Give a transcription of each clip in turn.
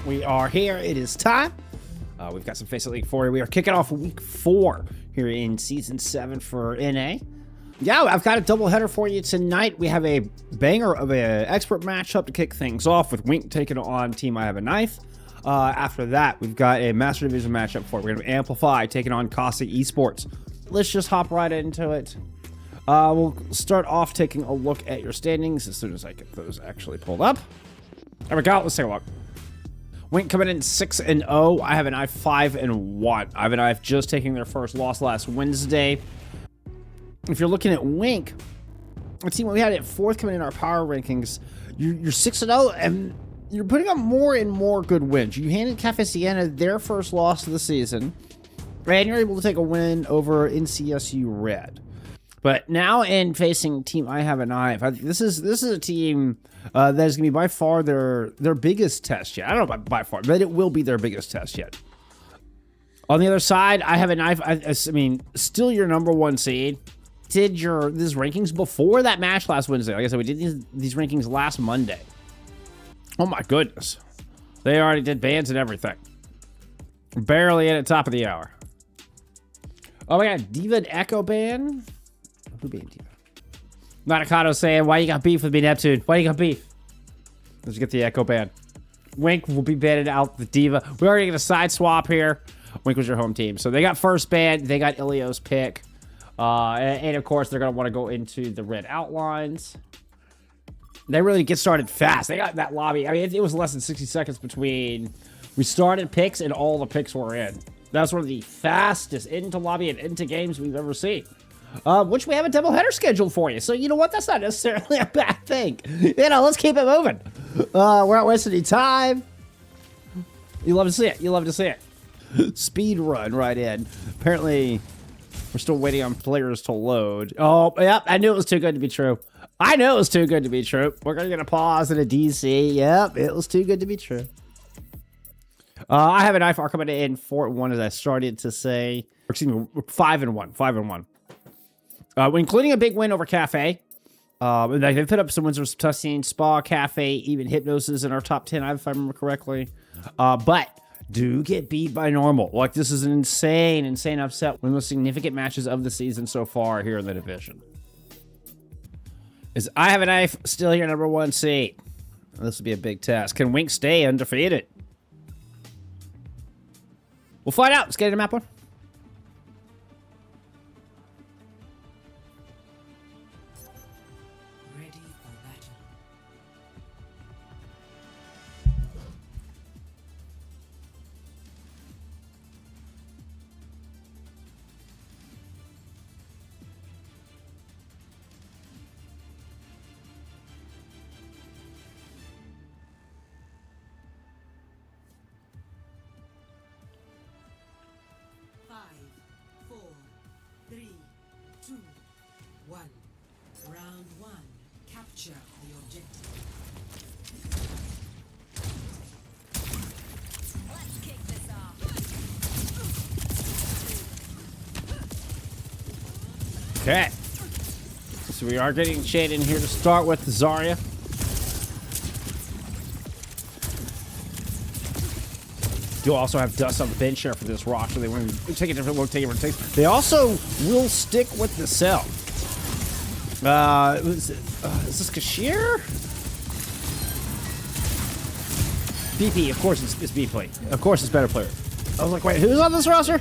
We are here. It is time. We've got some FACEIT League for you. We are kicking off week 4 here in Season 7 for NA. Yeah, I've got a doubleheader for you tonight. We have a banger of an expert matchup to kick things off with Wink taking on Team I Have a Knife. After that, we've got a Master Division matchup for you. We're going to Amplify taking on Casa Esports. Let's just hop right into it. We'll start off taking a look at your standings as soon as I get those actually pulled up. There we go. Let's take a look. Wink coming in 6-0. I Have a Knife 5-1. I Have a Knife just taking their first loss last Wednesday. If you're looking at Wink, let's see what we had at 4th coming in our power rankings. You're 6-0 and you're putting up more and more good wins. You handed Cafe Siena their first loss of the season, and you're able to take a win over NCSU Red. But now in facing Team I Have a Knife, this is a team that is going to be by far their biggest test yet. I don't know about by far, but it will be their biggest test yet. On the other side, I Have a Knife. I mean, still your #1 seed. Did these rankings before that match last Wednesday? Like I said, we did these rankings last Monday. Oh my goodness, they already did bans and everything. Barely in at top of the hour. Oh my god, Diva and Echo ban. Who banned Diva? Manakato saying, "Why you got beef with me, Neptune? Why you got beef?" Let's get the Echo ban. Wink will be banned out the Diva. We already get a side swap here. Wink was your home team, so they got first ban. They got Ilios pick. And of course, they're going to want to go into the red outlines. They really get started fast. They got that lobby. I mean, it was less than 60 seconds between we started picks and all the picks were in. That's one of the fastest into lobby and into games we've ever seen. Which we have a doubleheader scheduled for you. So, you know what? That's not necessarily a bad thing. You know, let's keep it moving. We're not wasting any time. You love to see it. You love to see it. Speed run right in. Apparently, we're still waiting on players to load. Oh, yep. I knew it was too good to be true. I knew it was too good to be true. We're going to get a pause and a DC. Yep, it was too good to be true. I Have a Knife are coming in 4-1, as I started to say. Or, excuse me, 5-1. 5-1. Including a big win over Cafe. They put up some wins over Tussine, Spa, Cafe, even Hypnosis in our top 10, if I remember correctly. But do get beat by Normal. Like, this is an insane upset. One of the most significant matches of the season so far here in the division. Is I Have a Knife still your #1 seed? This will be a big test. Can Wink stay undefeated? We'll find out. Let's get into map 1. Round 1. Capture the objective. Let's kick this off. Okay. So we are getting Shade in here to start with Zarya. Do also have Dust on the bench here for this roster. They want to take a different look, take a different take. They also will stick with the cell. Is this Kashir? BP, of course it's BP. Of course it's better player. I was like, wait, who's on this roster?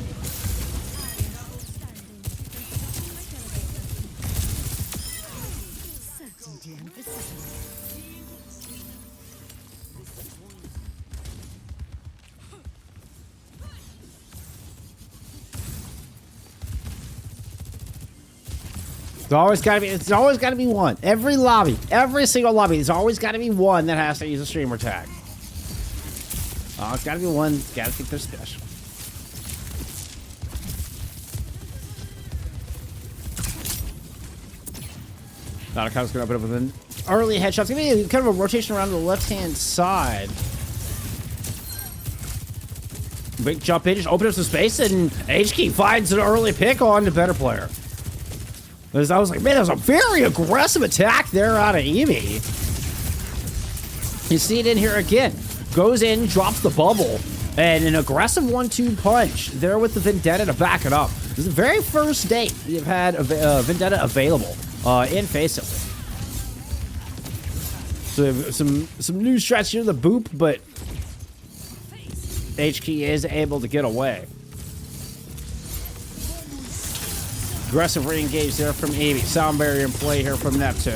It's always gotta be one. Every lobby, every single lobby, there's always gotta be one that has to use a streamer tag. Oh, it's gotta be one. It's gotta think they're special. Nanaka's gonna open up with an early headshot. It's gonna be kind of a rotation around to the left-hand side. Big jump in, just open up some space, and HK finds an early pick on the better player. I was like, man, that was a very aggressive attack there out of Evie. You see it in here again. goes in, drops the bubble, and an aggressive 1-2 punch there with the Vendetta to back it up. This is the very first date we've had a Vendetta available in FACEIT. So some new strats here, the boop, but HK is able to get away. Aggressive re-engage there from Evie. Sound barrier in play here from Neptune.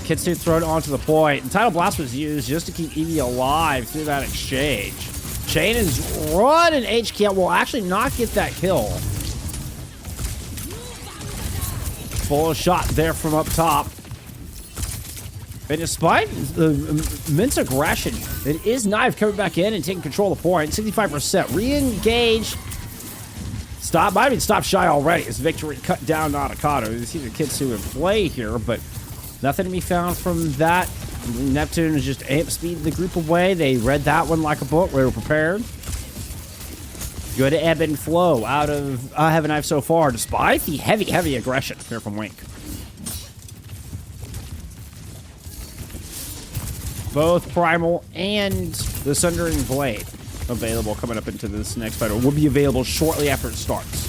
Kitsu thrown onto the point. And Tidal Blast was used just to keep Evie alive through that exchange. Chain is running HK will actually not get that kill. Full shot there from up top. And despite the immense aggression, it is Knife coming back in and taking control of the point. 65%. Re-engage. Stop. Might have been stopped shy already as Victory cut down Nakano. You see the Kitsu in play here, but nothing to be found from that. Neptune is just amp speed the group away. They read that one like a book. They were prepared. Good ebb and flow out of I Have a Knife so far, despite the heavy aggression here from Wink. Both Primal and the Sundering Blade available coming up into this next fight, or will be available shortly after it starts.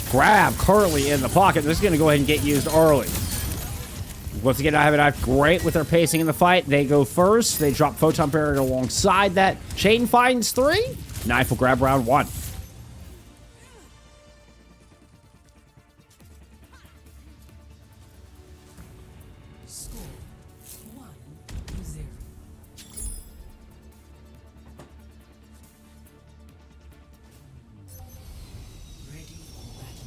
Grab currently in the pocket. This is going to go ahead and get used early. Once again, I Have a Knife great with their pacing in the fight. They go first. They drop Photon Barrier alongside that. Chain finds 3. Knife will grab round 1. Score 1-0. Ready for battle.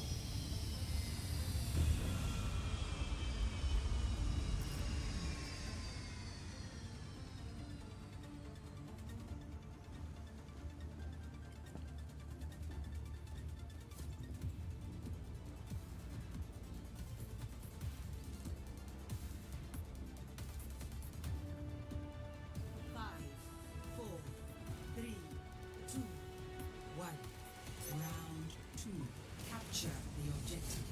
Five, 4, 3, 2, 1. Round 2. Capture the objective.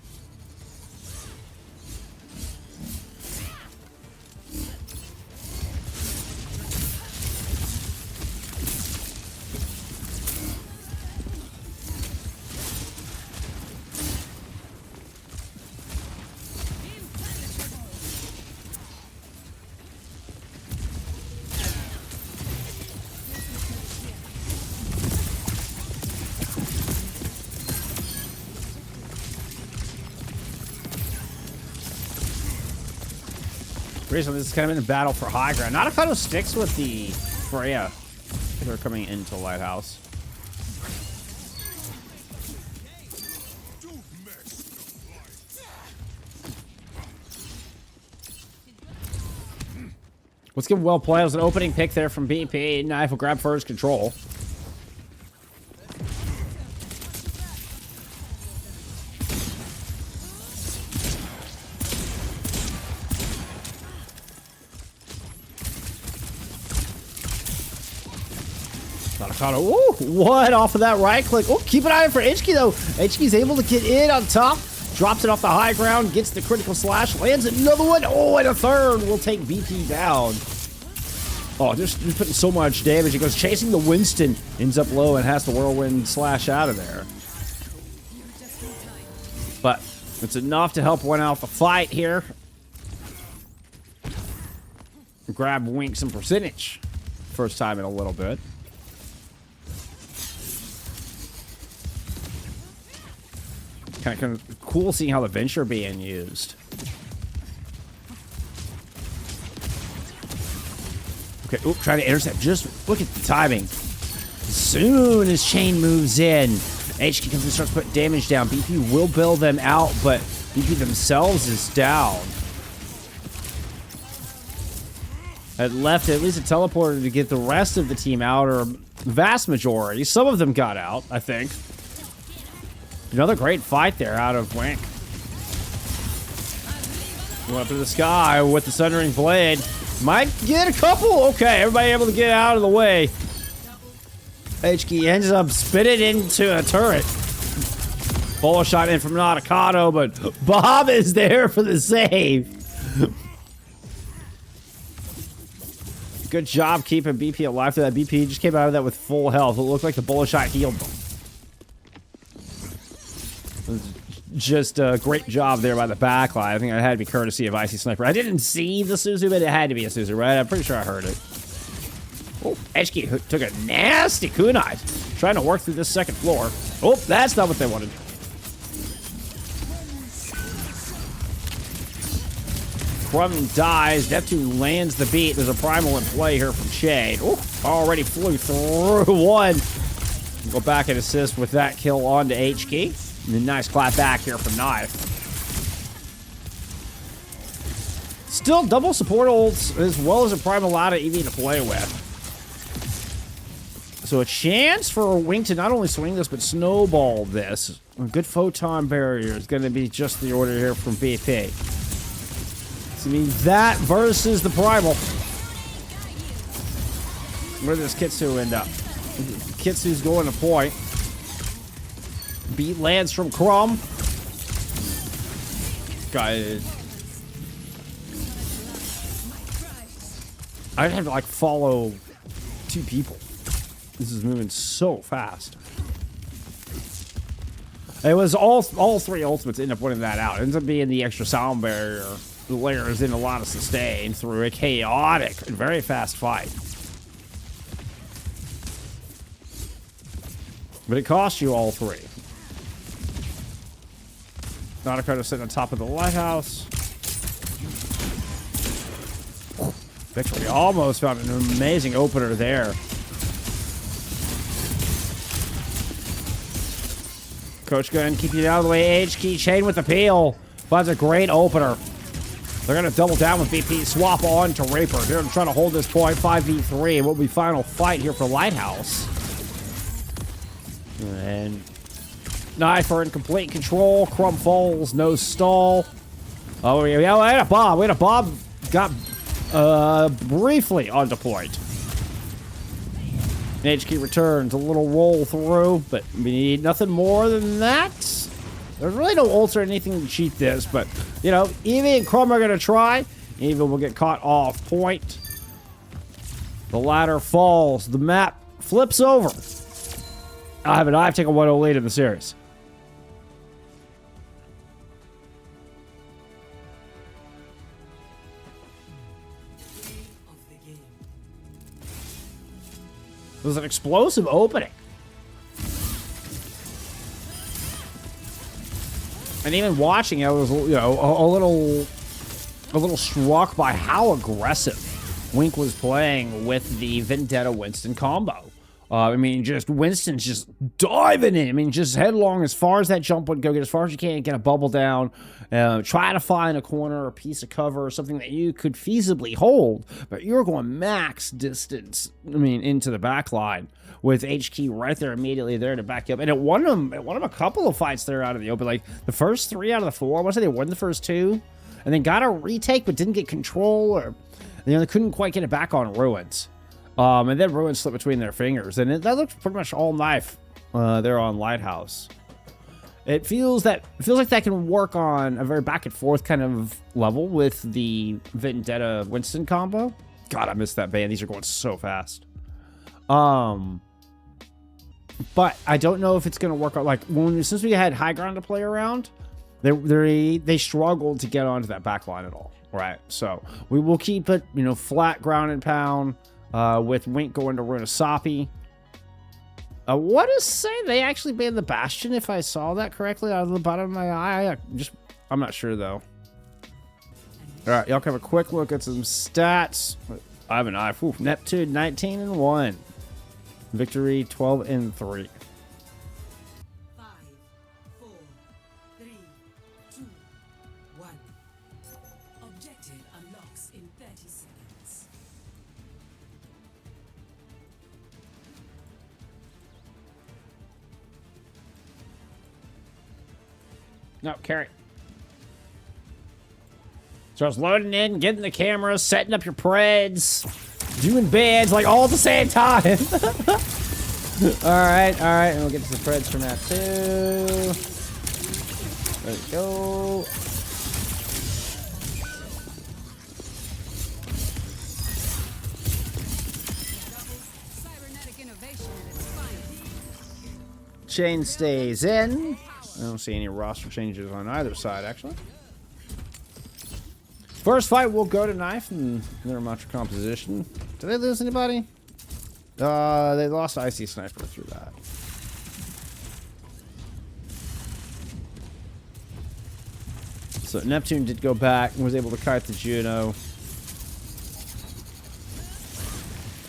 Recently, this is kind of in the battle for high ground. Nakano sticks with the Freya. They're coming into Lighthouse. Let's give well play. It was an opening pick there from BP. Knife will grab first control. Nakano, ooh, what off of that right click? Oh, keep an eye out for HK though. HK's able to get in on top, drops it off the high ground, gets the critical slash, lands another one. Oh, and a third will take BP down. Oh, just putting so much damage. He goes chasing the Winston, ends up low and has the whirlwind slash out of there. But it's enough to help win out the fight here. Grab Wink some percentage. First time in a little bit. Kind of cool seeing how the Venture being used. Okay, oop, trying to intercept. Just look at the timing. As soon as Chain moves in, HK comes and starts putting damage down. BP will bail them out, but BP themselves is down. Had left at least a teleporter to get the rest of the team out, or the vast majority. Some of them got out, I think. Another great fight there out of Wink. Went up to the sky with the Sundering Blade. Might get a couple. Okay, everybody able to get out of the way. HK ends up spinning into a turret. Full shot in from Nakano, but Bob is there for the save. Good job keeping BP alive through that. BP just came out of that with full health. It looked like the bullet shot healed them. Just a great job there by the backline. I think it had to be courtesy of Icy Sniper. I didn't see the Suzu, but it had to be a Suzu, right? I'm pretty sure I heard it. Oh, HK took a nasty kunai. Trying to work through this second floor. Oh, that's not what they wanted. Crumb dies. Neptune lands the beat. There's a primal in play here from Shade. Oh, already flew through one. Go back and assist with that kill onto HK. And a nice clap back here from Knife. Still double support ults as well as a primal lot of EV to play with. So a chance for Wing to not only swing this, but snowball this. A good photon barrier is going to be just the order here from BP. So I mean, that versus the primal. Where does Kitsu end up? Kitsu's going to point. Beat lands from Crumb. Guy. I'd have to like follow two people. This is moving so fast. It was all three ultimates end up winning that out. It ends up being the extra sound barrier. The layers in a lot of sustain through a chaotic and very fast fight. But it cost you all three. Nautica sitting on top of the lighthouse. Victory almost found an amazing opener there. Coach Gun, keep you out of the way. H-Key chain with the peel. Finds a great opener. They're going to double down with BP. Swap on to Raper. They're trying to hold this point 5v3. What will be final fight here for Lighthouse. And Knife are in complete control. Crumb falls. No stall. Oh, yeah. Wait a Bob. Wait a Bob. Got briefly onto point. HK returns, a little roll through, but we need nothing more than that. There's really no ults or anything to cheat this, but, you know, Evie and Crumb are going to try. Evie will get caught off point. The ladder falls. The map flips over. I've taken a 1-0 lead in the series. It was an explosive opening. And even watching it, I was, you know, a little struck by how aggressive Wink was playing with the Vendetta Winston combo. I mean, just Winston's just diving in. I mean, just headlong as far as that jump would go. Get as far as you can, get a bubble down. Try to find a corner or a piece of cover or something that you could feasibly hold. But you're going max distance, I mean, into the back line with HK right there immediately there to back you up. And it won him a couple of fights there out of the open. Like, the first 3 out of the 4, I want to say they won the first 2. And then got a retake but didn't get control. Or, you know, they couldn't quite get it back on Ruins. And then Ruins slipped between their fingers. And that looks pretty much all Knife there on Lighthouse. It feels like that can work on a very back and forth kind of level with the Vendetta Winston combo. God, I missed that band. These are going so fast. But I don't know if it's going to work out. Like, since we had high ground to play around, they struggled to get onto that back line at all. Right? So we will keep it, you know, flat ground and pound. With Wink going to Runasapi. What does say they actually banned the Bastion, if I saw that correctly out of the bottom of my eye? I'm not sure, though. Alright, y'all can have a quick look at some stats. I have an eye. Ooh, Neptune, 19-1. Victory, 12-3. 5, 4, 3, 2, 1. Objective unlocks in 30 seconds. No, carry. So I was loading in, getting the cameras, setting up your preds, doing beds, like all at the same time. Alright, and we'll get to the preds from that too. There we go. Chain stays in. I don't see any roster changes on either side, actually. First fight will go to Knife and their match composition. Did they lose anybody? They lost Icy Sniper through that. So Neptune did go back and was able to kite the Juno.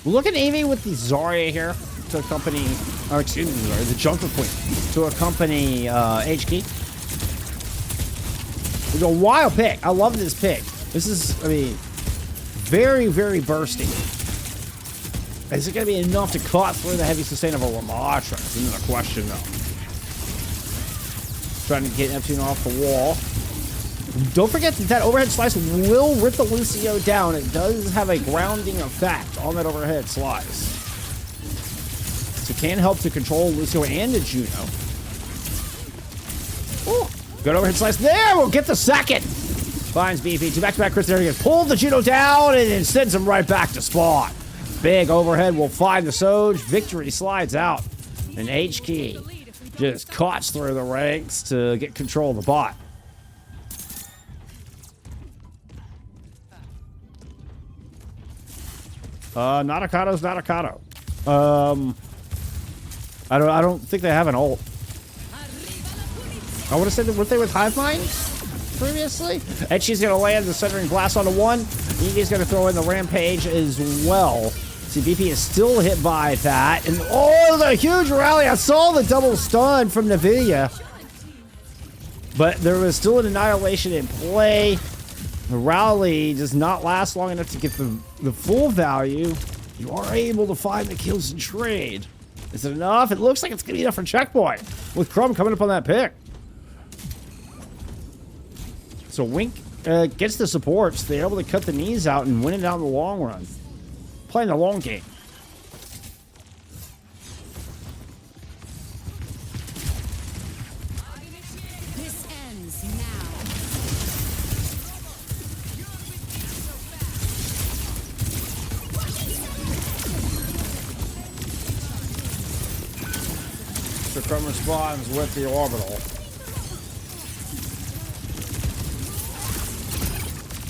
Look at Amy with the Zarya here to accompany, or excuse me, the Junker Queen to accompany HK. It's a wild pick. I love this pick. This is, I mean, very, very bursty. Is it going to be enough to cut through the heavy sustain of a Ramatra? Isn't a question, though. Trying to get Neptune off the wall. Don't forget that that overhead slice will rip the Lucio down. It does have a grounding effect on that overhead slice. So it can help to control Lucio and the Juno. Ooh, good overhead slice there. We'll get the second. Finds BP. Two back-to-back crits there. He gets pulled the Juno down and then sends him right back to spawn. Big overhead will find the Soj. Victory slides out. And HK just cuts through the ranks to get control of the bot. Natakoto's Natakoto. I don't think they have an ult. I would have said that weren't they with Hive Mind previously? And she's gonna land the Centering Blast on the one. Eegee's gonna throw in the Rampage as well. See, BP is still hit by that. And oh, the huge rally! I saw the double stun from Nvidia. But there was still an annihilation in play. The rally does not last long enough to get the full value. You are able to find the kills and trade. Is it enough? It looks like it's going to be enough for checkpoint. With Crumb coming up on that pick. So Wink gets the supports. They're able to cut the knees out and win it out in the long run. Playing the long game. Crumb responds with the orbital.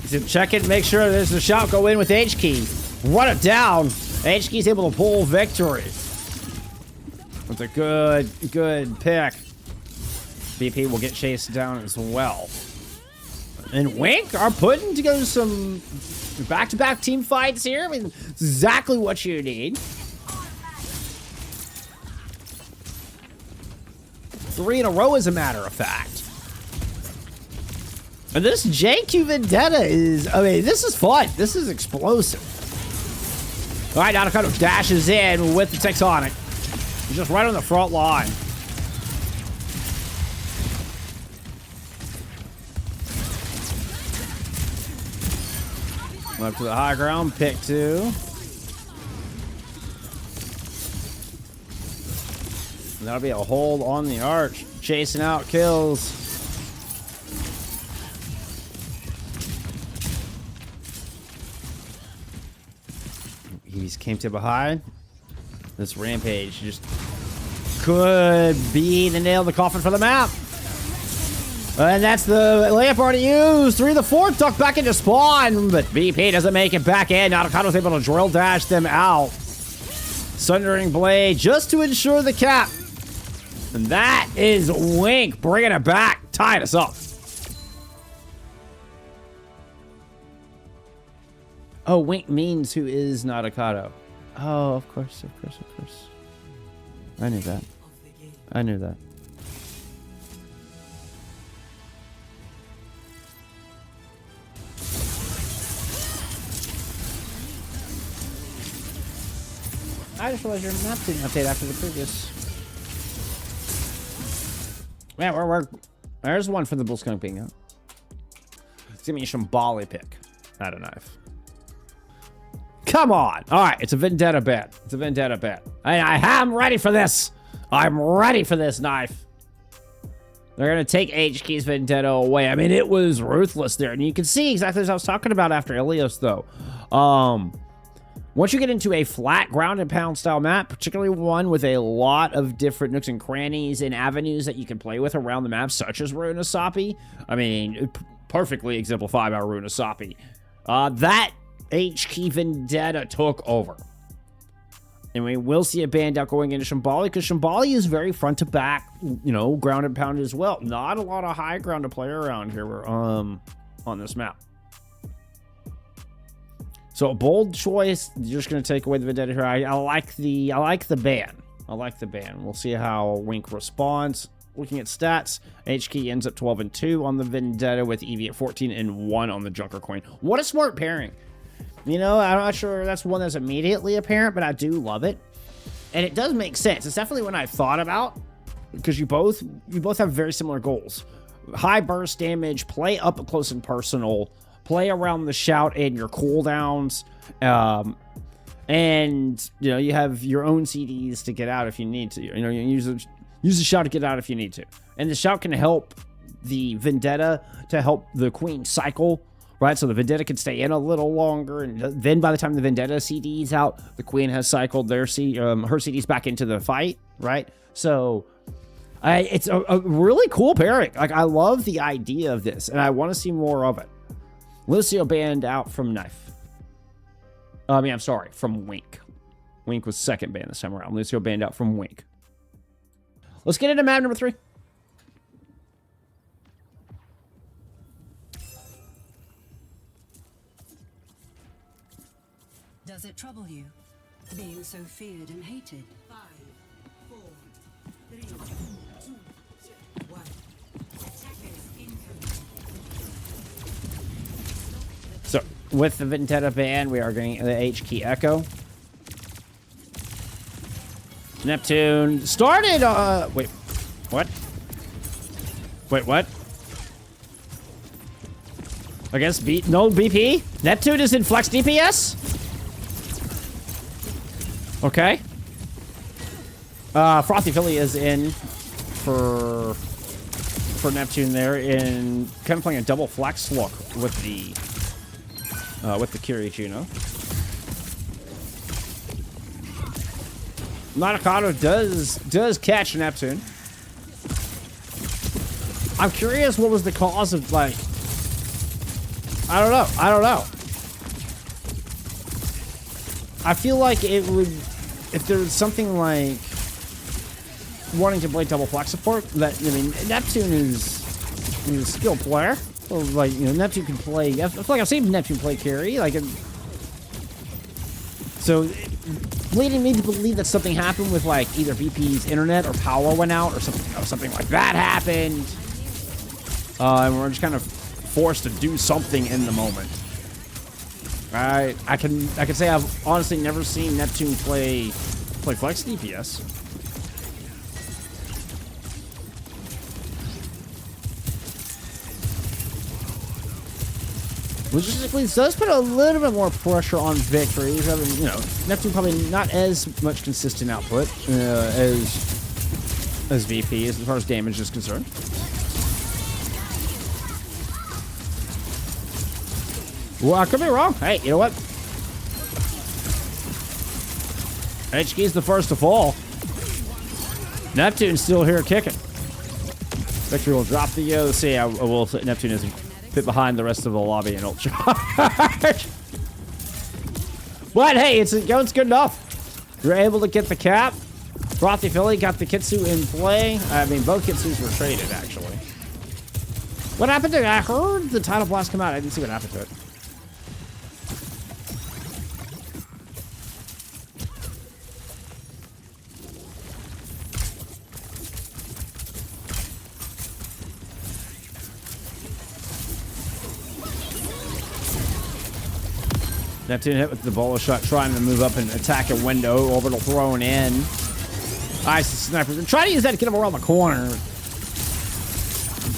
So check it, make sure there's a shot go in with H-Key. Run it down. H-Key's able to pull victory. With a good pick. BP will get chased down as well. And Wink are putting together some back-to-back team fights here. I mean, exactly what you need. 3 in a row, as a matter of fact. And this JQ Vendetta is, I mean, this is fun. This is explosive. All right, Natakoto dashes in with the Tectonic. He's just right on the front line. Up to the high ground, pick 2. That'll be a hold on the arch. Chasing out kills. He came to behind. This Rampage just could be the nail in the coffin for the map. And that's the layup already used. 3 to 4 tucked back into spawn. But BP doesn't make it back in. Natakoto's able to drill dash them out. Sundering Blade just to ensure the cap. And that is Wink bringing it back, tying us up. Oh, Wink means who is Natakoto. Oh, of course. I knew that. I knew that. I just realized your map didn't update after the previous. Yeah, there's one for the Bull Skunk being out. It's gonna be a Shambali pick, not a knife. Come on! Alright, it's a Vendetta bet. It's a Vendetta bet. I'm ready for this! I'm ready for this knife. They're gonna take HK's Vendetta away. I mean, it was ruthless there. And you can see exactly as I was talking about after Ilios, though. Once you get into a flat ground and pound style map, particularly one with a lot of different nooks and crannies and avenues that you can play with around the map, such as Runasapi, I mean, perfectly exemplified by Runasapi, that H-Key Vendetta took over. And we will see a band out going into Shambali, because Shambali is very front to back, you know, ground and pound as well. Not a lot of high ground to play around here on this map. So a bold choice. You're just going to take away the Vendetta here. I like the ban. I like the ban. We'll see how Wink responds. Looking at stats, H-Key ends up 12-2 on the Vendetta with Eevee at 14-1 on the Junker Coin. What a smart pairing. You know, I'm not sure that's one that's immediately apparent, but I do love it. And it does make sense. It's definitely one I thought about, because you both have very similar goals. High burst damage, play up close and personal, play around the shout and your cooldowns. And, you know, you have your own CDs to get out if you need to. You know, you use the shout to get out if you need to. And the shout can help the Vendetta to help the Queen cycle, right? So the Vendetta can stay in a little longer, and then by the time the Vendetta CD's out, the Queen has cycled their her CDs back into the fight, right? So it's a really cool pairing. Like, I love the idea of this, and I want to see more of it. Lucio banned out from Knife. I'm sorry, from Wink. Wink was second ban this time around. Lucio banned out from Wink. Let's get into map number 3. Does it trouble you, being so feared and hated? 5, 4, 3, 2, 1. Attackers incoming. So, with the Vendetta ban, we are getting the H-Key Echo. Neptune started, wait, what? Wait, what? I guess no BP? Neptune is in flex DPS? Okay. Frothy Philly is in for Neptune there, in kind of playing a double flex look with the Kiryu. Nanakado does catch Neptune. I'm curious what was the cause of, like, I don't know. I feel like it would, if there was something like wanting to play double flex support, that, I mean, Neptune is a skilled player. So, like, you know, Neptune can play, I feel like I've seen Neptune play carry, like, so leading me to believe that something happened with, like, either VP's internet or power went out or something, you know, something like that happened. And we're just kind of forced to do something in the moment. I can say I've honestly never seen Neptune play flex DPS. Logistically, this does put a little bit more pressure on victories. I mean, you know, Neptune probably not as much consistent output as VP as far as damage is concerned. Well, I could be wrong. Hey, you know what? HK's the first to fall. Neptune's still here kicking. Victory will drop the let's see. I will say Neptune is a bit behind the rest of the lobby in ult charge. But hey, it's good enough. You're able to get the cap. Frothy Philly got the Kitsu in play. I mean, both Kitsus were traded, actually. What happened to it? I heard the Tidal Blast come out. I didn't see what happened to it. Neptune hit with the bolo shot, trying to move up and attack a window. Orbital thrown in. Ice sniper. They're trying to use that to get him around the corner.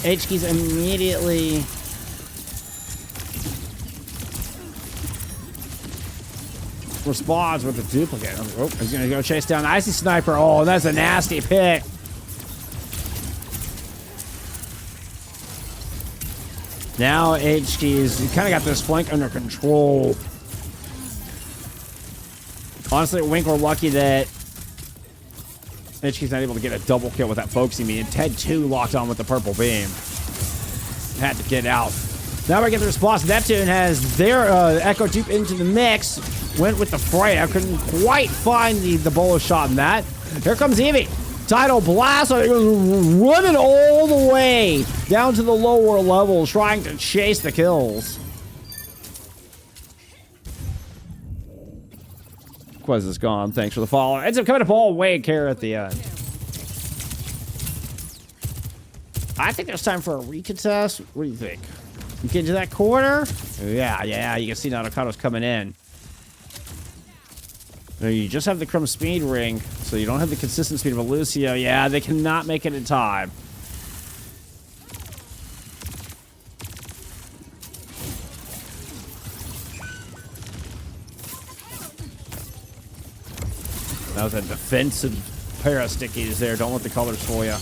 HK's immediately responds with a duplicate. Oh, he's going to go chase down the Icy Sniper. Oh, that's a nasty pick. Now HK's kind of got this flank under control. Honestly, Wink, we're lucky that Itchy's not able to get a double kill without focusing me. And Ted, too, locked on with the purple beam. Had to get out. Now we get the response. Neptune has their Echo Dupe into the mix. Went with the Freya. Couldn't quite find the bolo shot in that. Here comes Eevee. Tidal Blast. Running all the way down to the lower levels, trying to chase the kills. Quez is gone. Thanks for the follow. Ends up coming up all the way here at the end. I think there's time for a recontest. What do you think? You get into that corner? Yeah. You can see Narukado's coming in. Now you just have the Crumb speed ring, so you don't have the consistent speed of a Lucio. Yeah, they cannot make it in time. That was a defensive pair of stickies there. Don't let the colors fool you.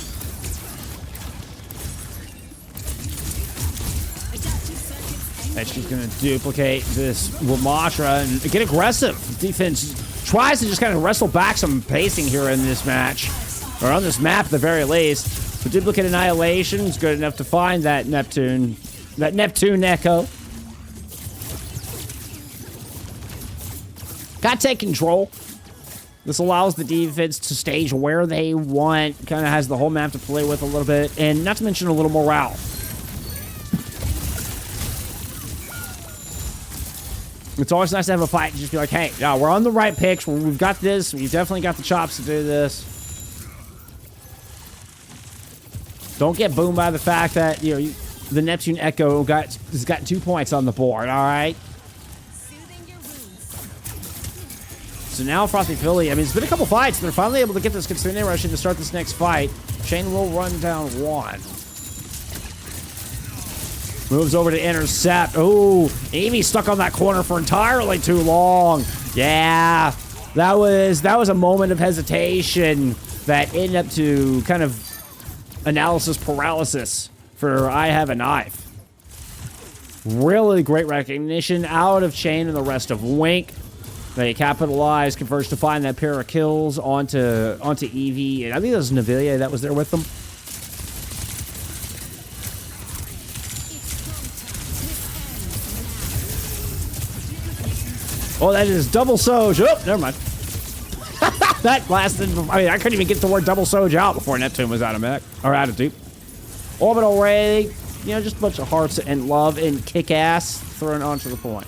And she's going to duplicate this Ramatra and get aggressive. Defense tries to just kind of wrestle back some pacing here in this match. Or on this map, at the very least. But duplicate Annihilation is good enough to find that Neptune. That Neptune Echo. Gotta take control. This allows the defense to stage where they want. Kind of has the whole map to play with a little bit. And not to mention a little morale. It's always nice to have a fight and just be like, hey, yeah, we're on the right pitch. We've got this. We've definitely got the chops to do this. Don't get boomed by the fact that, you know, the Neptune Echo has got 2 points on the board, all right? So now Frothy Philly, I mean, it's been a couple fights. They're finally able to get this Kitsune Russian to start this next fight. Shane will run down one. Moves over to intercept. Oh, Amy stuck on that corner for entirely too long. Yeah, that was a moment of hesitation that ended up to kind of analysis paralysis for I Have a Knife. Really great recognition out of Chain and the rest of Wink. They capitalized, converged to find that pair of kills onto Eevee. And I think it was Navilia that was there with them. Oh, that is double Soj. Oh, never mind. That lasted. I mean, I couldn't even get the word double Soj out before Neptune was out of mech. Or out of dupe. Orbital Ray. You know, just a bunch of hearts and love and kick ass thrown onto the point.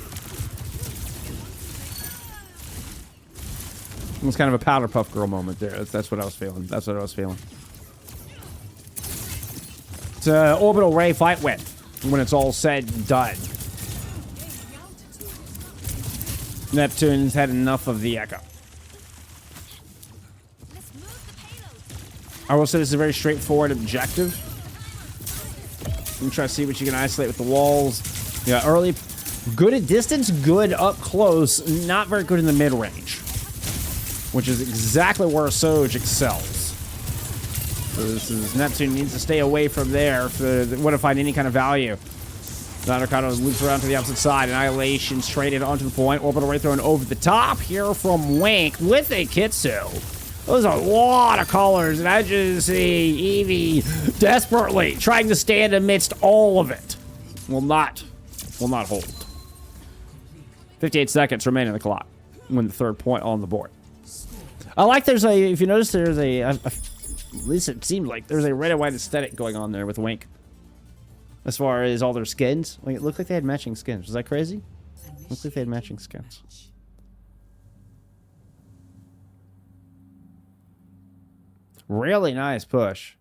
It was kind of a Powder Puff Girl moment there. That's what I was feeling. That's what I was feeling. It's an Orbital Ray fight win when it's all said and done. Neptune's had enough of the Echo. I will say this is a very straightforward objective. I'm gonna try to see what you can isolate with the walls. Yeah, early, good at distance, good up close, not very good in the mid-range. Which is exactly where Soj excels. So this is Neptune needs to stay away from there if they want to find any kind of value. Narukato loops around to the opposite side. Annihilation's traded onto the point. Orbital Ray thrown over the top here from Wink with a Kitsu. Those are a lot of colors, and I just see Eevee desperately trying to stand amidst all of it. Will not hold. 58 seconds remain in the clock. Win the third point on the board. I like there's a, if you notice, there's at least it seems like there's a red and white aesthetic going on there with Wink. As far as all their skins. Like, it looked like they had matching skins. Was that crazy? Looked like they had matching skins. Really nice push.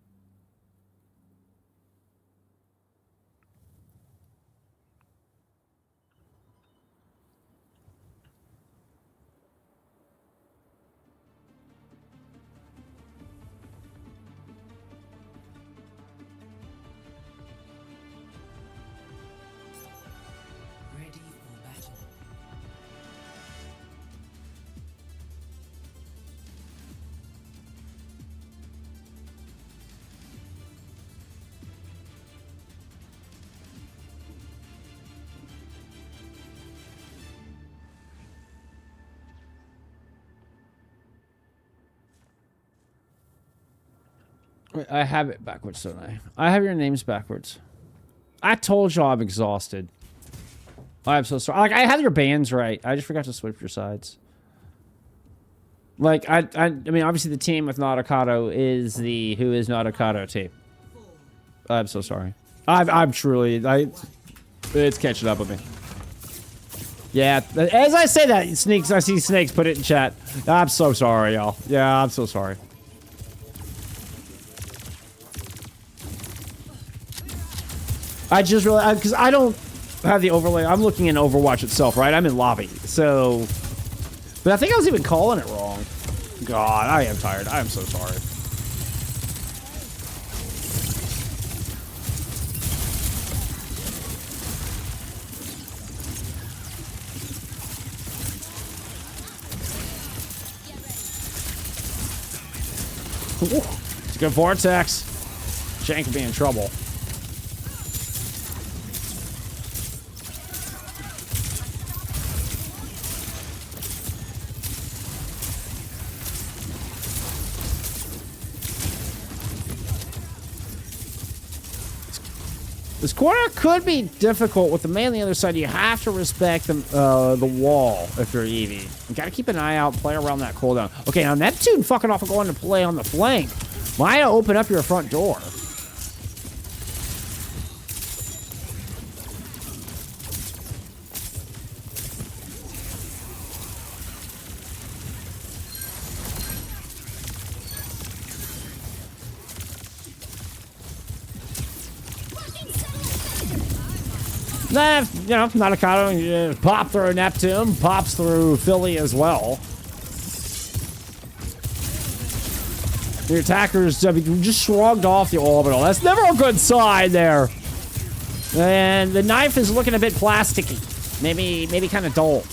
Wait, I have it backwards, don't I? I have your names backwards. I told y'all I'm exhausted. I'm so sorry. Like, I have your bands right. I just forgot to switch your sides. Like, I mean, obviously the team with Nauticato is the Who is Nauticato team. I'm so sorry. I'm truly, it's catching up with me. Yeah, as I say that, Sneaks, I see Snakes put it in chat. I'm so sorry, y'all. Yeah, I'm so sorry. I just realized, because I don't have the overlay. I'm looking in Overwatch itself, right? I'm in lobby, so... But I think I was even calling it wrong. God, I am tired. I am so sorry. Ooh, it's a good vortex. Shank could be in trouble. This corner could be difficult with the man on the other side. You have to respect the wall if you're Eevee. You gotta keep an eye out, play around that cooldown. Okay, now Neptune fucking off and going to play on the flank. Might open up your front door. Nah, you know, Nauticato, pop through Neptune, pops through Philly as well. The attackers just shrugged off the orbital. That's never a good sign there. And the knife is looking a bit plasticky. Maybe kind of dull.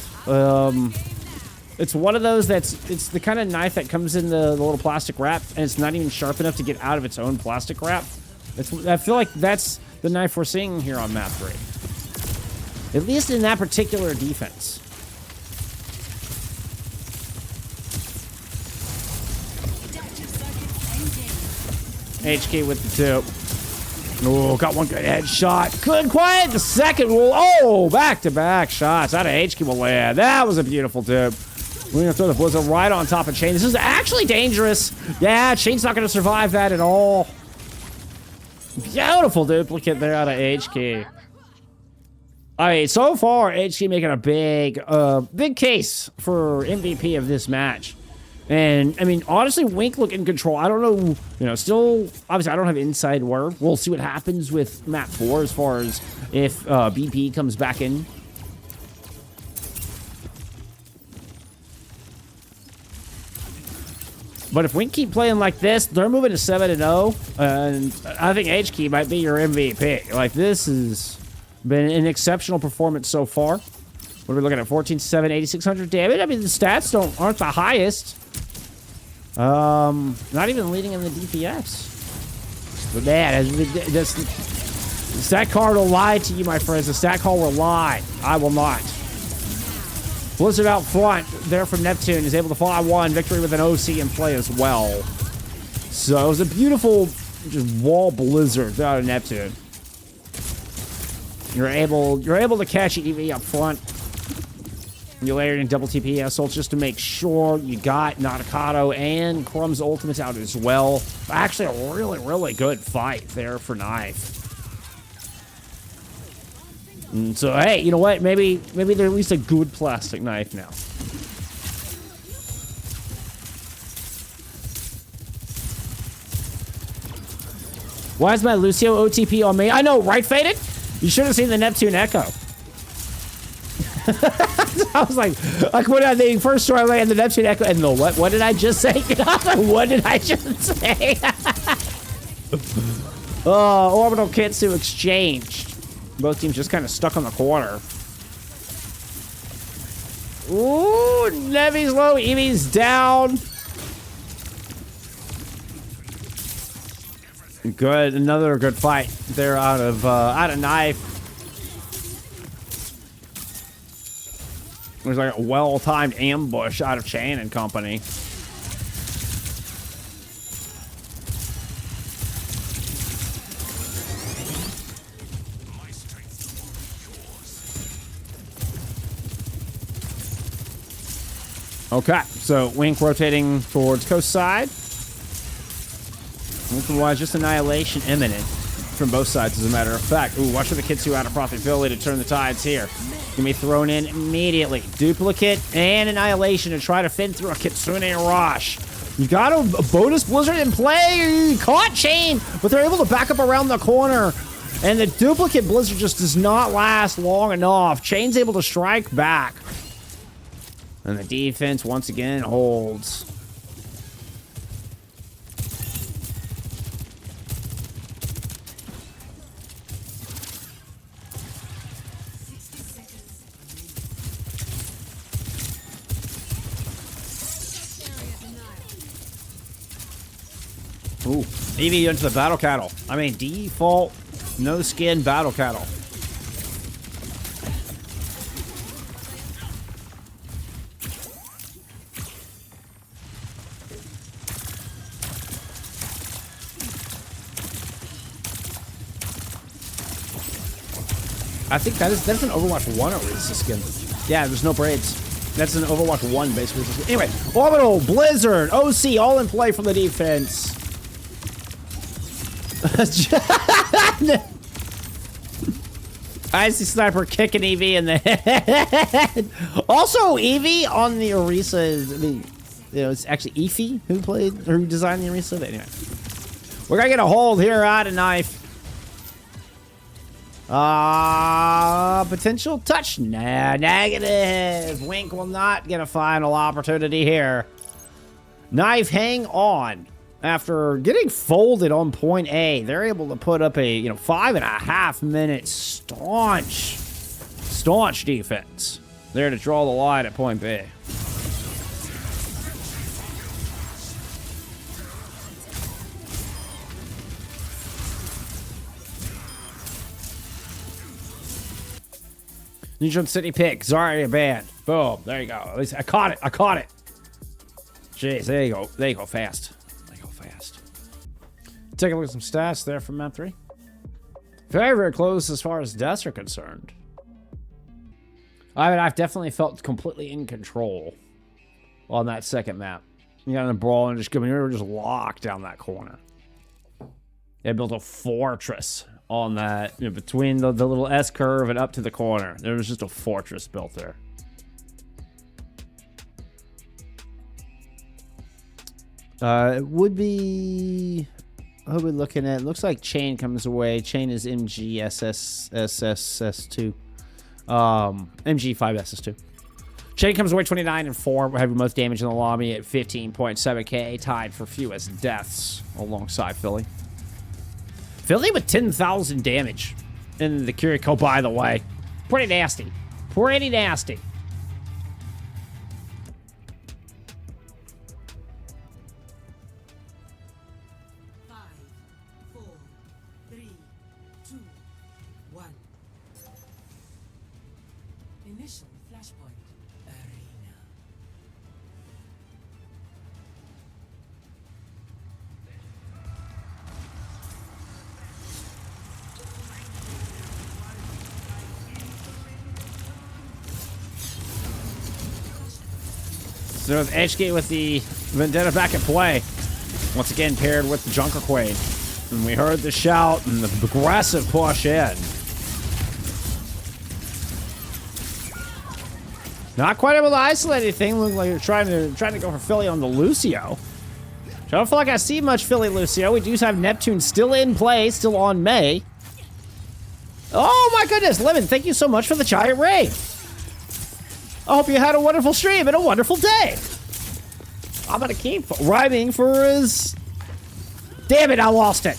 It's one of those it's the kind of knife that comes in the little plastic wrap, and it's not even sharp enough to get out of its own plastic wrap. I feel like that's the knife we're seeing here on map 3. At least in that particular defense. HK with the 2. Oh, got one good headshot. Good, quiet. The second will. Oh, back-to-back shots out of HK will land. That was a beautiful tip. We're going to throw the Blizzard right on top of Chain. This is actually dangerous. Yeah, Chain's not going to survive that at all. Beautiful duplicate there out of HK. All right, so far, HK making a big case for MVP of this match. And, I mean, honestly, Wink look in control. I don't know, you know, still, obviously, I don't have inside word. We'll see what happens with map 4 as far as if BP comes back in. But if Wink keep playing like this, they're moving to 7-0, and I think HK might be your MVP. Like, this has been an exceptional performance so far. What are we looking at? 14-7, 8,600 damage. I mean, the stats aren't the highest. Not even leading in the DPS. But man, the stat card will lie to you, my friends. The stat card will lie. I will not. Blizzard out front there from Neptune is able to fly one victory with an OC in play as well. So it was a beautiful just wall Blizzard out of Neptune. You're able to catch EV up front. You layered in double TP assaults just to make sure you got Nauticato and Crumb's ultimates out as well. Actually, a really, really good fight there for Knife. And so, hey, you know what? Maybe they're at least a good plastic knife now. Why is my Lucio OTP on me? I know, right, Faded? You should have seen the Neptune Echo. I was like when the first story I and the Neptune Echo and the what did I just say? What did I just say? Orbital Kitsu exchanged. Both teams just kind of stuck on the corner. Ooh, Nevi's low, Eevee's down. Good, another good fight there out of Knife. There's like a well-timed ambush out of Chain and company. Okay, so Wink rotating towards coast side. Wink-wise, just annihilation imminent from both sides, as a matter of fact. Ooh, watch for the Kitsu out of profitability to turn the tides here. Gonna be thrown in immediately. Duplicate and annihilation to try to fend through a Kitsune Rush. You got a bonus Blizzard in play. You caught Chain, but they're able to back up around the corner. And the duplicate Blizzard just does not last long enough. Chain's able to strike back. And the defense, once again, holds. Ooh, EV into the Battle Cattle. I mean, default, no skin Battle Cattle. I think that's an Overwatch 1 Orisa skin. Yeah, there's no braids. That's an Overwatch 1 basically. Anyway, Orbital, Blizzard, OC, all in play from the defense. I see Sniper kicking Eevee in the head. Also, Eevee on the Orisa, I mean, you know, it's actually Eefy who designed the Orisa. But anyway, we're gonna get a hold here out of knife. Potential touch. Nah, negative. Wink will not get a final opportunity here. Knife, hang on. After getting folded on point A, they're able to put up a 5.5 minute staunch defense. There to draw the line at point B. Neutron City pick. Zarya banned. Boom. There you go. At least I caught it. Jeez, there you go. There you go. Fast. Take a look at some stats there from map 3. Very, very close as far as deaths are concerned. I mean, I've definitely felt completely in control on that second map. You got in a brawl and we were just locked down that corner. They built a fortress on that, between the little S curve and up to the corner. There was just a fortress built there. It would be... Who are we looking at? Looks like Chain comes away. Chain is MGSSSS2. MG5SS2. Chain comes away 29-4. We're having most damage in the lobby at 15.7k. Tied for fewest deaths alongside Philly. Philly with 10,000 damage in the Kiriko, by the way. Pretty nasty. Pretty nasty. Initial flashpoint arena. So with HK with the Vendetta back at play. Once again paired with the Junker Queen. And we heard the shout and the aggressive push in. Not quite able to isolate anything. Look like you're trying to go for Philly on the Lucio. I don't feel like I see much Philly Lucio. We do have Neptune still in play, still on May. Oh my goodness, Lemon, thank you so much for the giant ring. I hope you had a wonderful stream and a wonderful day. I'm gonna keep rhyming for his... Damn it, I lost it.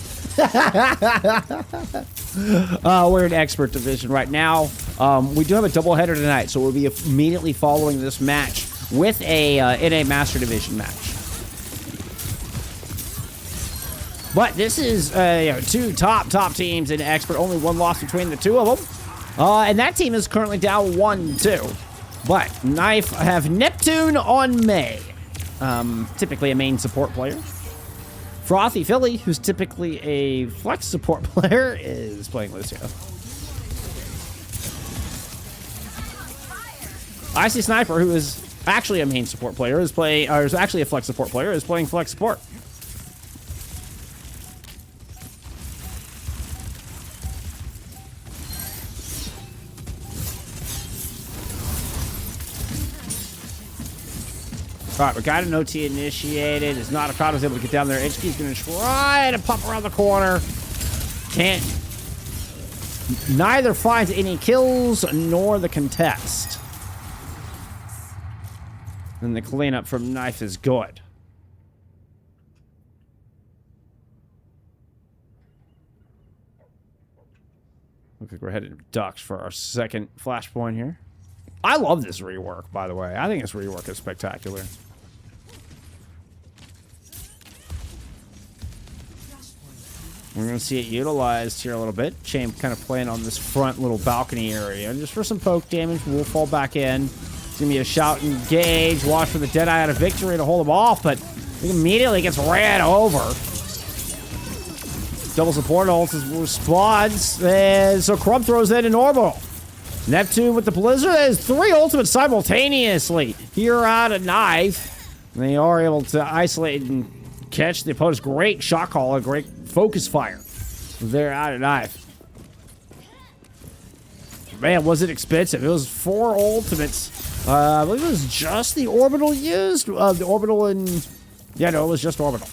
We're in expert division right now. We do have a doubleheader tonight, so we'll be immediately following this match with a NA Master Division match. But this is two top teams in expert. Only one loss between the two of them, and that team is currently down 1-2. But Knife have Neptune on May, typically a main support player. Frothy Philly, who's typically a flex support player, is playing Lucio. Icy Sniper, who is actually a main support player is playing, or is actually a flex support player is playing flex support. All right, we got an OT initiated. It's not Akado's able to get down there. HK's going to try to pop around the corner. Can't. Neither finds any kills nor the contest. And the cleanup from Knife is good. Looks like we're headed to Ducks for our second flashpoint here. I love this rework, by the way. I think this rework is spectacular. We're going to see it utilized here a little bit. Chain kind of playing on this front little balcony area. Just for some poke damage, we'll fall back in. It's going to be a shout and engage. Watch for the Deadeye out of victory to hold him off, but he immediately gets ran over. Double support ult responds. And so Crump throws in an orbital. Neptune with the Blizzard. There's 3 ultimates simultaneously here out of Knife. And they are able to isolate and catch the opponent's great shot call, a great focus fire. They're out of Knife. Man, was it expensive. It was 4 ultimates. I believe it was just the orbital used. The orbital and... Yeah, no, it was just orbital.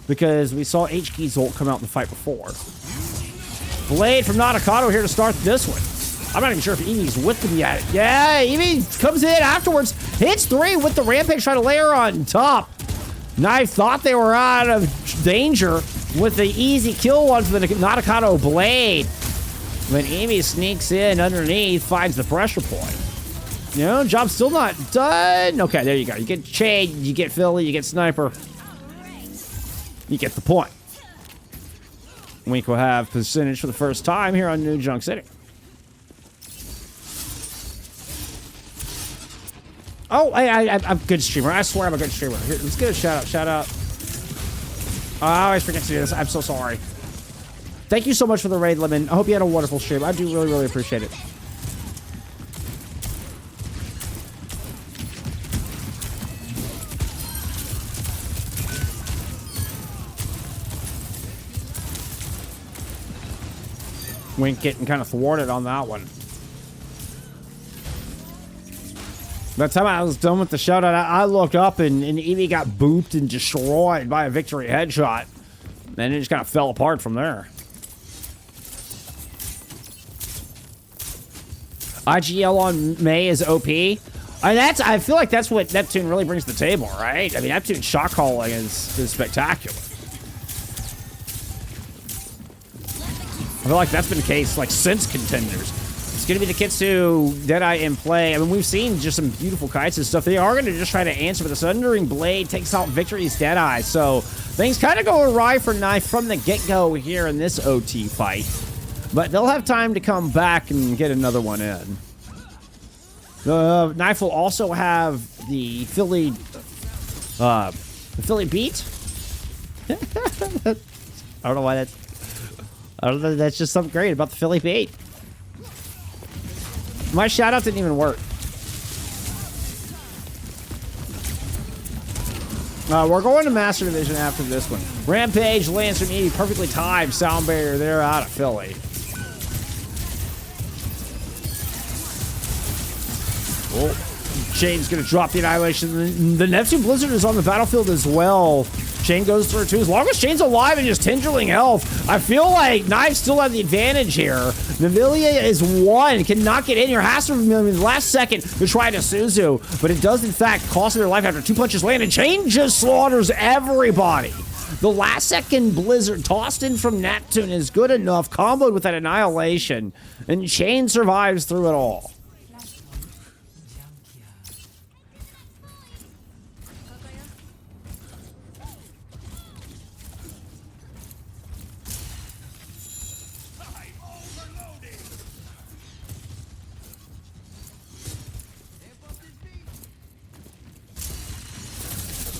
Because we saw HK's ult come out in the fight before. Blade from Nanakado here to start this one. I'm not even sure if Eevee's with them yet. Yeah, Eevee comes in afterwards. Hits 3 with the Rampage, trying to layer on top. Knife thought they were out of danger with the easy kill one for the Nanakado Blade. When Eevee sneaks in underneath, finds the pressure point. You know, job's still not done. Okay, there you go. You get Chain, you get Philly, you get Sniper. You get the point. Wink will have percentage for the first time here on New Junk City. Oh, I'm a good streamer. I swear I'm a good streamer. Here, let's get a shout out. Shout out. Oh, I always forget to do this. I'm so sorry. Thank you so much for the raid, Lemon. I hope you had a wonderful stream. I do really, really appreciate it. Wink getting kind of thwarted on that one. By the time I was done with the shoutout, I looked up and Eevee got booped and destroyed by a victory headshot. Then it just kind of fell apart from there. IGL on May is OP. I feel like that's what Neptune really brings to the table, right? I mean, Neptune's shot calling is spectacular. I feel like that's been the case like since Contenders. It's going to be the Kitsu, Deadeye in play. I mean, we've seen just some beautiful kites and stuff. They are going to just try to answer, but the Sundering Blade takes out Victory's Deadeye. So things kind of go awry for Knife from the get-go here in this OT fight. But they'll have time to come back and get another one in. The Knife will also have the Philly beat. I don't know why that's... I don't know, that's just something great about the Philly beat. My shout-out didn't even work. We're going to Master Division after this one. Rampage lands from Eevee, perfectly timed. Sound barrier there out of Philly. Oh, Shane's going to drop the Annihilation. The Neptune Blizzard is on the battlefield as well. Shane goes through too. As long as Shane's alive and just tendriling health, I feel like Knife still have the advantage here. Navilia is 1, cannot get in here. Has to in the last second to try to Suzu, but it does in fact cost their life after 2 punches land, and Shane just slaughters everybody. The last second Blizzard tossed in from Neptune is good enough, comboed with that Annihilation, and Shane survives through it all.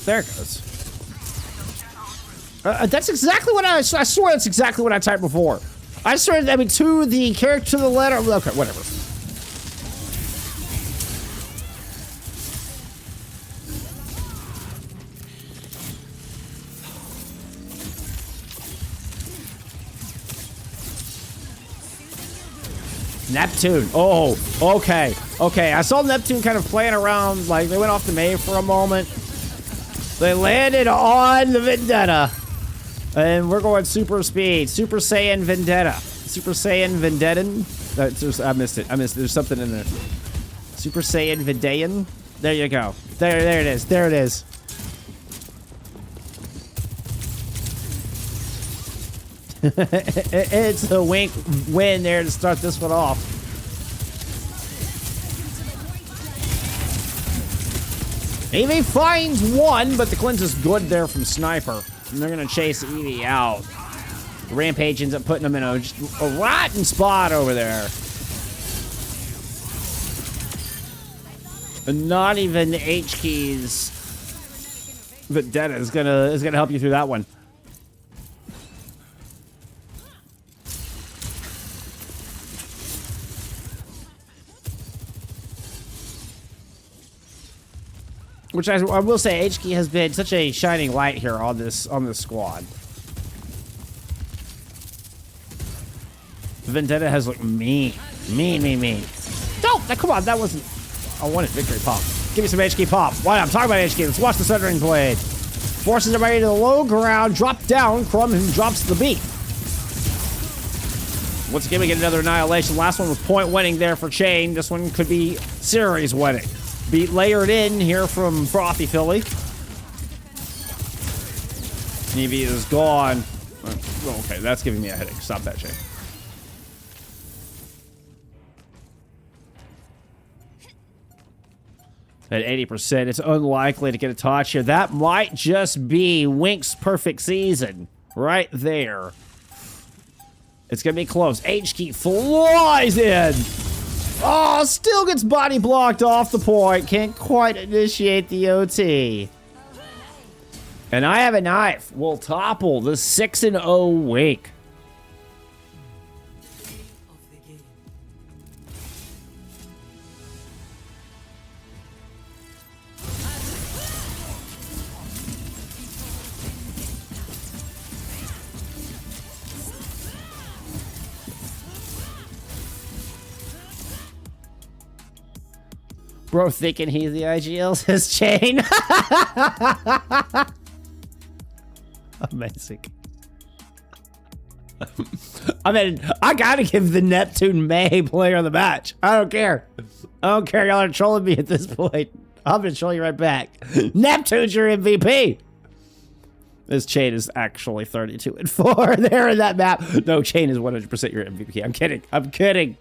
There it goes. That's exactly what I swear that's exactly what I typed before. I swear, I mean, to the character, to the letter. Okay, whatever. Neptune. Oh, okay. Okay, I saw Neptune kind of playing around. Like, they went off the May for a moment. They landed on the Vendetta. And we're going super speed. Super Saiyan Vendetta. Super Saiyan Vendettan. I missed it. There's something in there. Super Saiyan Vendean. There you go. There it is. There it is. It's a wink win there to start this one off. Evie finds one, but the cleanse is good there from Sniper. And they're going to chase Evie out. Rampage ends up putting them in a rotten spot over there. And not even H keys. Vendetta is gonna help you through that one. Which I will say, H-Key has been such a shining light here on this squad. Vendetta has looked mean. Mean. Don't! Come on, that wasn't... I wanted victory pop. Give me some H-Key pop. Why not? I'm talking about H-Key. Let's watch the Sundering Blade. Forces everybody to the low ground. Drop down. Crumb and drops the beat. Once again, we get another Annihilation. Last one was point winning there for Chain. This one could be series winning. Be layered in here from Frothy Philly. Evie is gone. Okay, that's giving me a headache. Stop that, Chain. At 80%, it's unlikely to get a touch here. That might just be Wink's perfect season. Right there. It's going to be close. H-Key flies in. Oh, still gets body blocked off the point. Can't quite initiate the OT. And I have a knife. Will topple the 6-0 Wink. Bro thinking he's the IGL, says Chain. Amazing. I mean, I gotta give the Neptune May player of the match. I don't care. I don't care. Y'all are trolling me at this point. I'm gonna troll you right back. Neptune's your MVP. This Chain is actually 32-4 there in that map. No, Chain is 100% your MVP. I'm kidding. I'm kidding.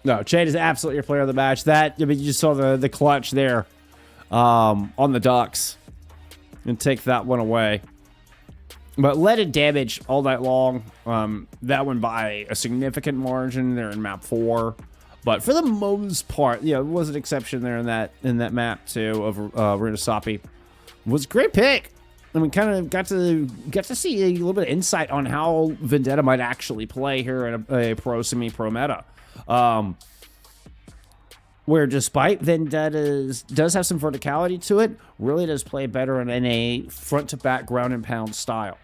No, Chain is absolutely your player of the match. That, I mean, you just saw the clutch there on the Ducks. And take that one away. But leaded damage all night long. That one by a significant margin there in map 4. But for the most part, it was an exception there in that map too of Runasapi. It was a great pick. I mean, kind of got to see a little bit of insight on how Vendetta might actually play here in a pro semi-pro meta. Where despite Vendetta does have some verticality to it, really does play better in a front-to-back ground and pound style.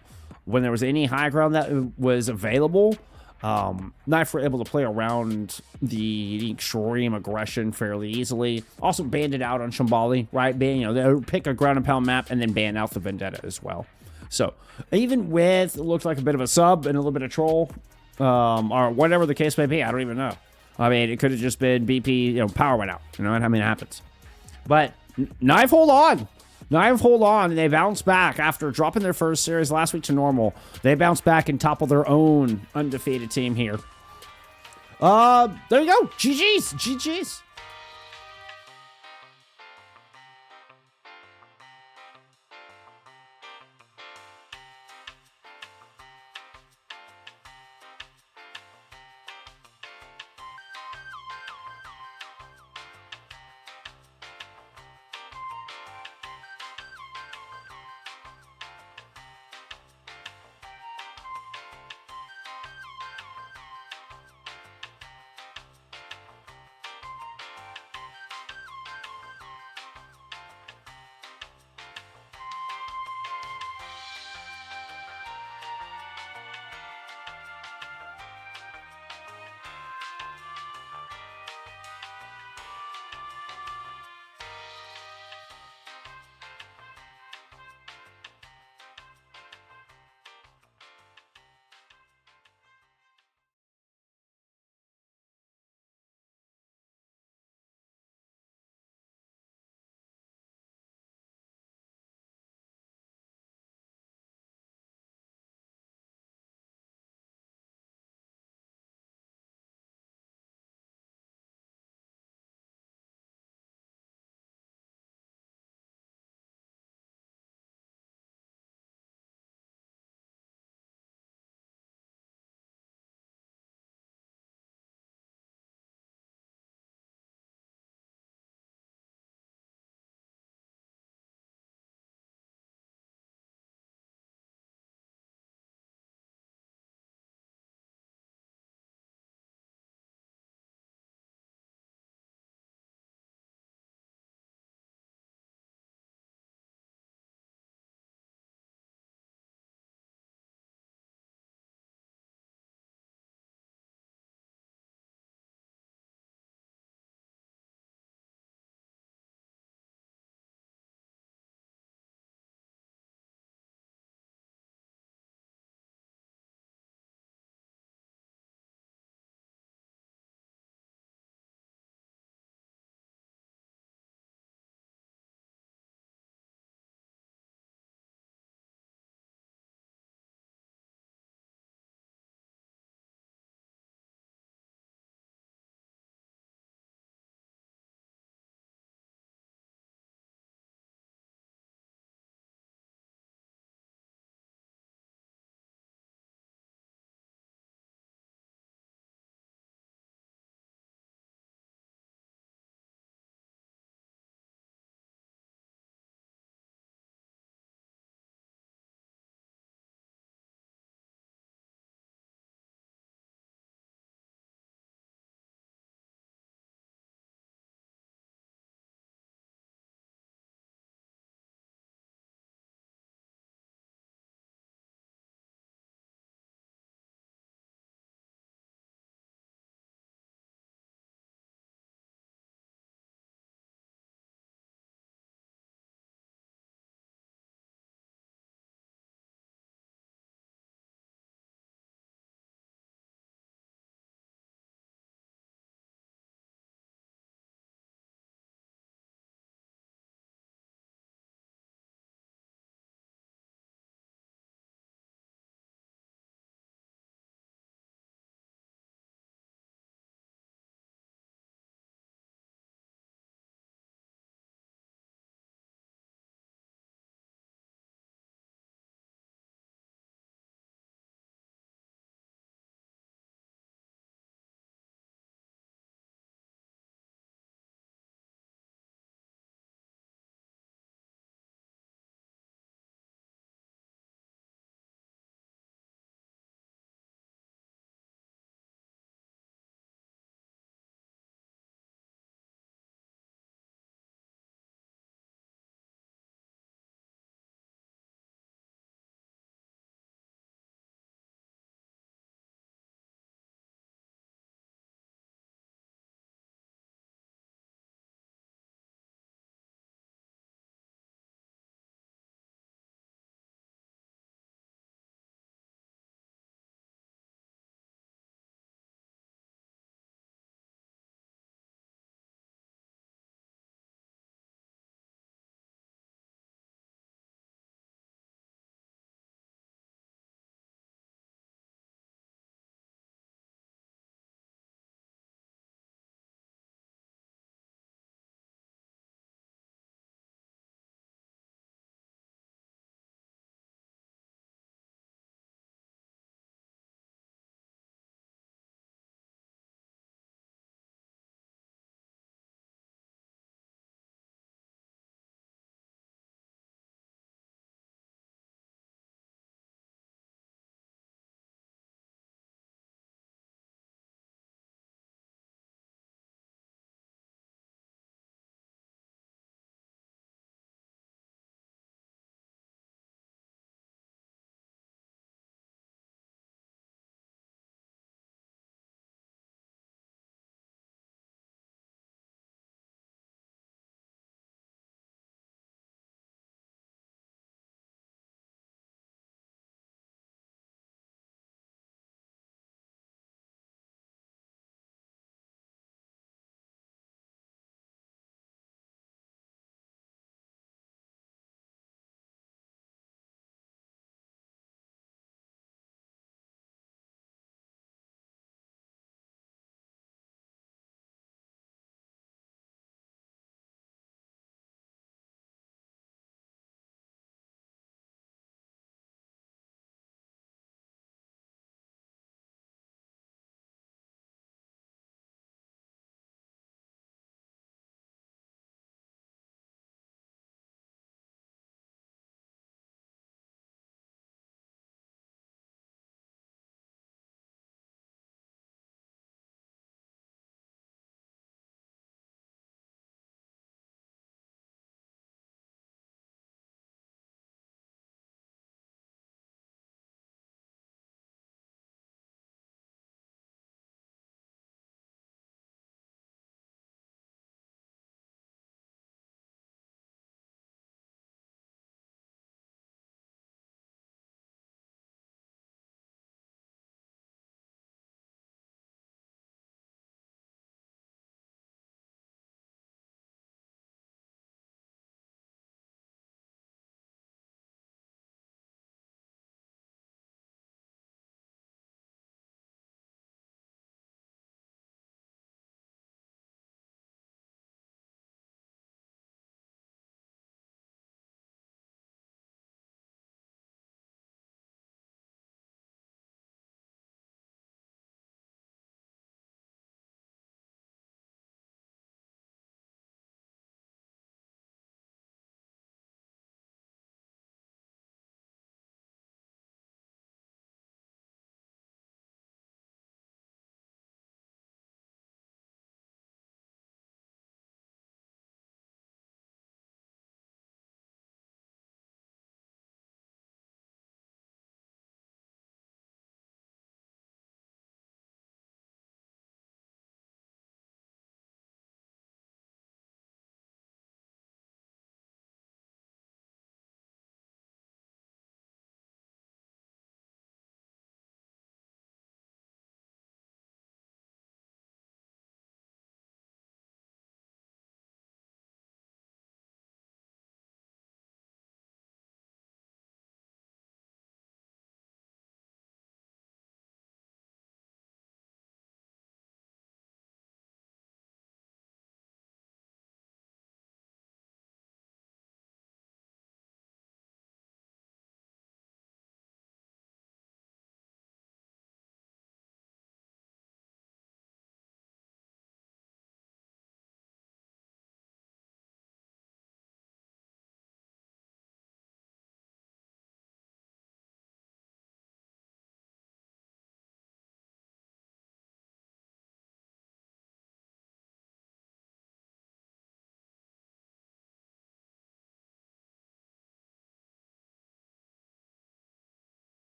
When there was any high ground that was available, Knife were able to play around the extreme aggression fairly easily. Also banned it out on Shambali, right? They pick a ground and pound map and then ban out the Vendetta as well. So even with, it looked like a bit of a sub and a little bit of troll, or whatever the case may be, I don't even know. I mean, it could have just been BP, power went out. I mean, it happens. But Knife hold on. Knife hold on, and they bounce back after dropping their first series last week to normal. They bounce back and topple their own undefeated team here. There you go. GG's. GG's.